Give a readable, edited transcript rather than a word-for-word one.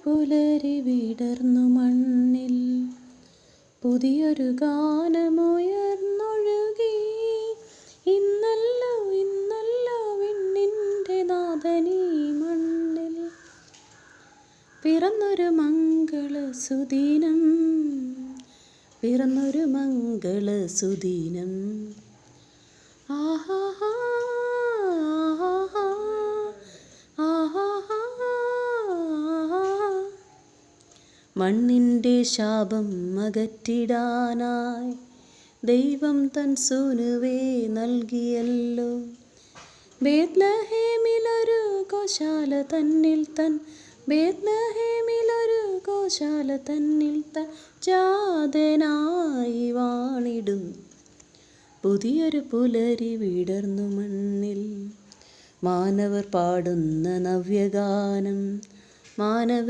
പുലരി വിടർന്നു മണ്ണിൽ പുതിയൊരു ഗാനമുയർന്നൊഴുകി. ഇന്നല്ലോ ഇന്നല്ലോ വിണ്ണിൻ്റെ നാഥനീ മണ്ണിൽ പിറന്നൊരു മംഗളസുദിനം, പിറന്നൊരു മംഗളസുദിനം. ആഹാ മണ്ണിൻ്റെ ശാപം അകറ്റിടാനായി ദൈവം തൻ സൂനുവേ നൽകിയല്ലോ. ബേത്ലഹേമിലൊരു ഗോശാല തന്നിൽ തൻ ജാതനായി വാണിടും. പുതിയൊരു പുലരി വിടർന്നു മണ്ണിൽ മാനവർ പാടുന്ന നവ്യഗാനം. മാനവ